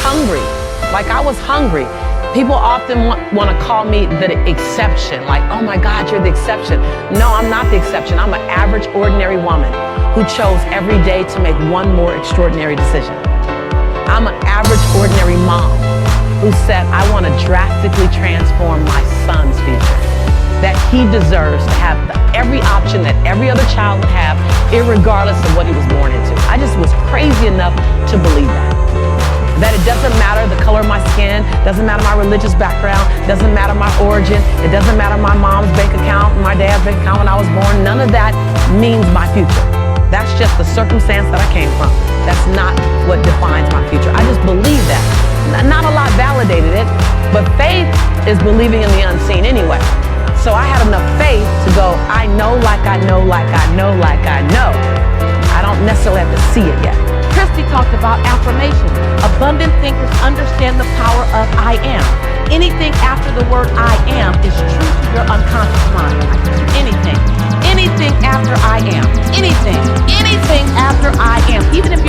hungry. Like I was hungry. People often want to call me the exception. Like, oh my God, you're the exception. No, I'm not the exception. I'm an average, ordinary woman who chose every day to make one more extraordinary decision. I'm an average, ordinary mom who said, I want to drastically transform my son's future. That he deserves to have every option that every other child would have, irregardless of what he was born into. I just was crazy enough to believe that. That it doesn't matter the color of my skin, doesn't matter my religious background, doesn't matter my origin, it doesn't matter my mom's bank account, my dad's bank account when I was born. None of that means my future. That's just the circumstance that I came from. That's not what defines my future. I just believe that. Not a lot validated it, but faith is believing in the unseen anyway. So I had enough faith to go, I know like I know like I know like I know. I don't necessarily have to see it yet. Christy talked about affirmation. Abundant thinkers understand the power of I am. Anything after the word I am is true to your unconscious mind. Anything. Anything after I am. Anything. Anything after I am. Even if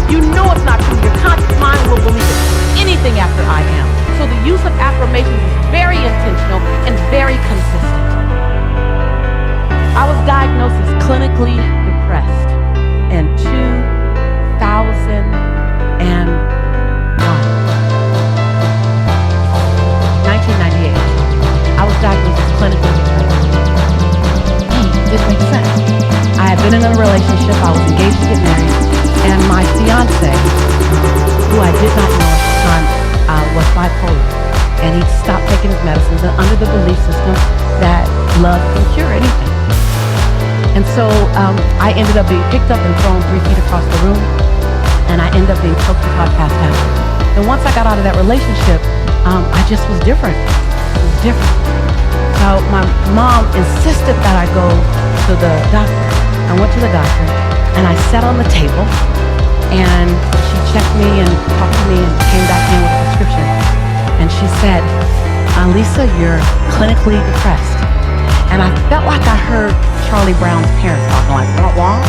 you know it's not true, your conscious mind will believe it. Anything after I am. So the use of affirmations is very intentional and very consistent. I was diagnosed as clinically depressed in 1998. I was diagnosed as clinically depressed. This makes sense. I had been in a relationship, I was engaged to get married, and my fiance, who I did not know at the time, was bipolar. And he stopped taking his medicines under the belief system that love can cure anything. And so I ended up being picked up and thrown 3 feet across the room, and I ended up being choked until I passed out. And once I got out of that relationship, I just was different. It was different. So my mom insisted that I go to the doctor. I went to the doctor, and I sat on the table, and she checked me and talked to me and came back in with a prescription. And she said, Lisa, you're clinically depressed. And I felt like I heard Charlie Brown's parents talking like, wah, wah,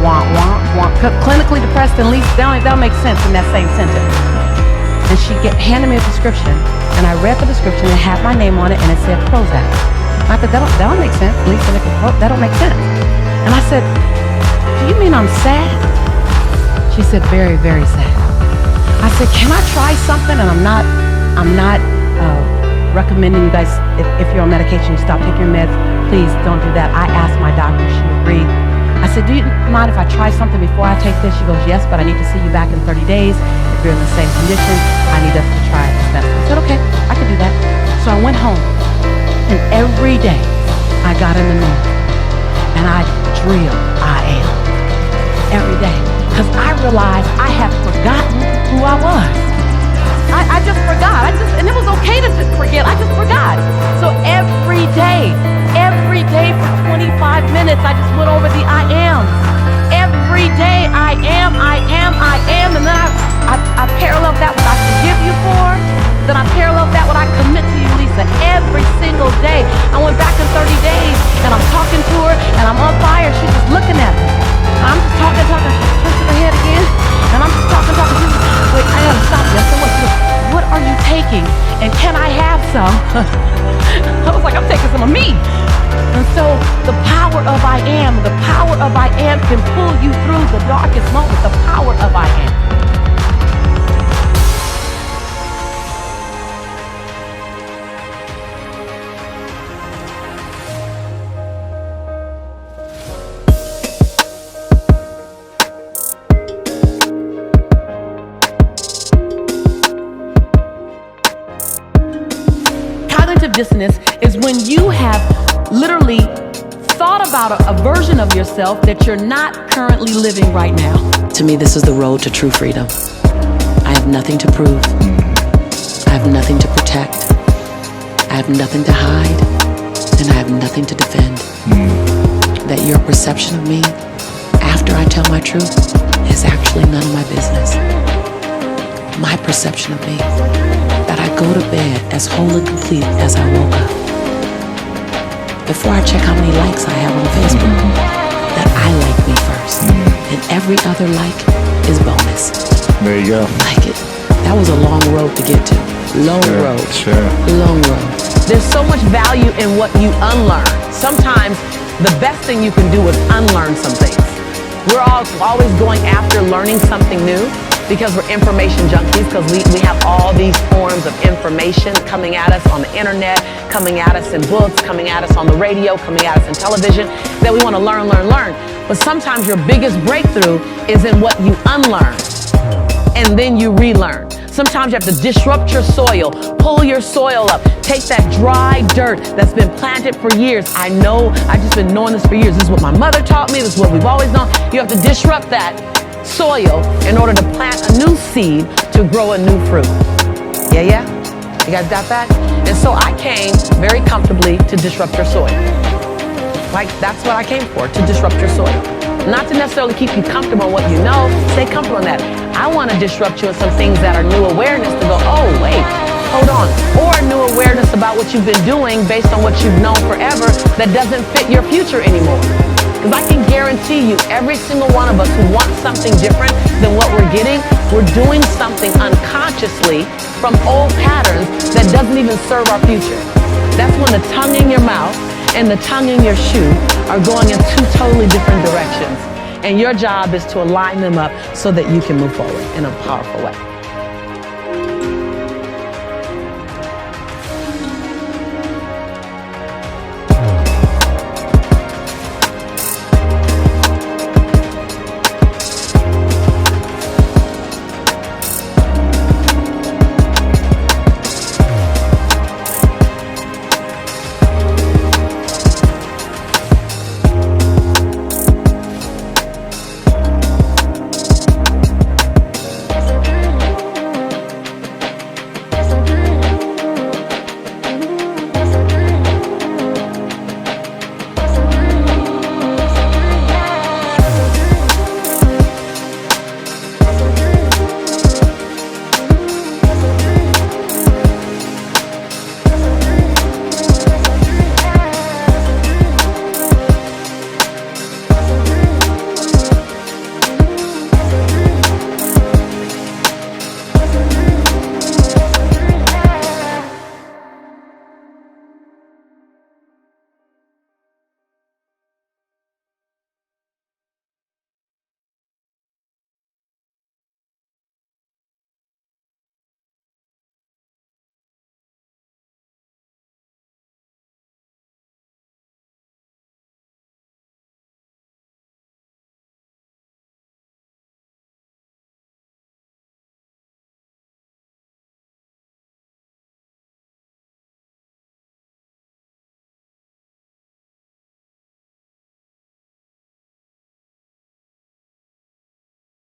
wah, wah, wah. Clinically depressed, at least that'll make sense in that same sentence. And she handed me a prescription, and I read the prescription, it had my name on it, and it said Prozac. I thought, that don't make sense. Lisa, that don't make sense. And I said, do you mean I'm sad? She said, very, very sad. I said, can I try something? And I'm not recommending you guys, if you're on medication, you stop taking your meds. Please don't do that. I asked my doctor, she agreed. I said, do you mind if I try something before I take this? She goes, yes, but I need to see you back in 30 days. If you're in the same condition, I need us to try this medicine. I said, okay, I can do that. So I went home, and every day I got in the mirror, and I drilled I am. Every day. Because I realized I had forgotten who I was. I just forgot. And it was okay to just forget. I just forgot. So every day for 25 minutes, I just went over the I am. Every day, I am. And then I paralleled that what I forgive you for. Then I paralleled that what I commit to you, Lisa. Every single day. I went back in 30 days, and I'm talking to her, and I'm on fire. She's just looking at me. I'm just talking. Touching her head again. And I'm just talking. Wait, I gotta stop you. I said, what are you taking? And can I have some? I was like, I'm taking some of me. And so the power of I am can pull you through the darkest moment. The power of I am. Dissonance is when you have literally thought about a version of yourself that you're not currently living right now. To me, this is the road to true freedom. I have nothing to prove. I have nothing to protect. I have nothing to hide. And I have nothing to defend. That your perception of me after I tell my truth is actually none of my business. My perception of me, that I go to bed as whole and complete as I woke up. Before I check how many likes I have on Facebook, that I like me first. And every other like is bonus. There you go. Like it. That was a long road to get to. Long road. Long road. There's so much value in what you unlearn. Sometimes the best thing you can do is unlearn some things. We're always going after learning something new because we're information junkies, because we have all these forms of information coming at us on the internet, coming at us in books, coming at us on the radio, coming at us in television, that we want to learn. But sometimes your biggest breakthrough is in what you unlearn, and then you relearn. Sometimes you have to disrupt your soil, pull your soil up, take that dry dirt that's been planted for years. I know, I've just been knowing this for years. This is what my mother taught me. This is what we've always known. You have to disrupt that soil in order to plant a new seed to grow a new fruit. Yeah? You guys got that? And so I came very comfortably to disrupt your soil. Like, that's what I came for, to disrupt your soil. Not to necessarily keep you comfortable in what you know. Stay comfortable in that. I want to disrupt you in some things that are new awareness to go, oh, wait, hold on. Or new awareness about what you've been doing based on what you've known forever that doesn't fit your future anymore. Because I can guarantee you, every single one of us who wants something different than what we're getting, we're doing something unconsciously from old patterns that doesn't even serve our future. That's when the tongue in your mouth and the tongue in your shoe are going in two totally different directions. And your job is to align them up so that you can move forward in a powerful way.